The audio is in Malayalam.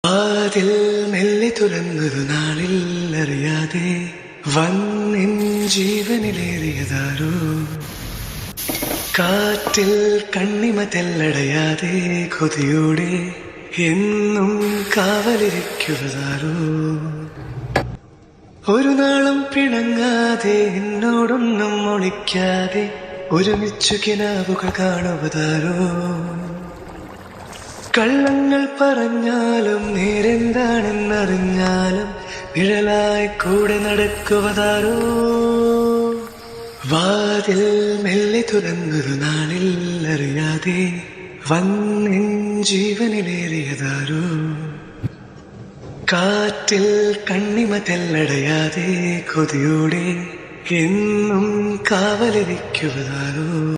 വാതിൽ മെല്ലെ തുറന്നൊരു നാളിൽ അറിയാതെ വന്നിൻ ജീവനിലേറിയതാരോ. കാറ്റിൽ കണ്ണിമ തെല്ലടയാതെ കൊതിയോടെ എന്നും കാവലിരിക്കുന്നതാരോ. ഒരു നാളും പിണങ്ങാതെ എന്നോടൊന്നും ഒളിക്കാതെ ഒരുമിച്ചു കിനാവുകൾ കാണുവതാരോ. കള്ളങ്ങൾ പറഞ്ഞാലും നേരെന്താണെന്നറിഞ്ഞാലും നിഴലായി കൂടെ നടക്കുവതാരോ. വാതിൽ മെല്ലെ തുറന്നൊരു നാളിൽ അറിയാതെ വന്നിൻ ജീവനിലേറിയതാരോ. കാറ്റിൽ കണ്ണിമ തെല്ലടയാതെ കൊതിയോടെ എന്നും കാവലിരിക്കുവതാരോ.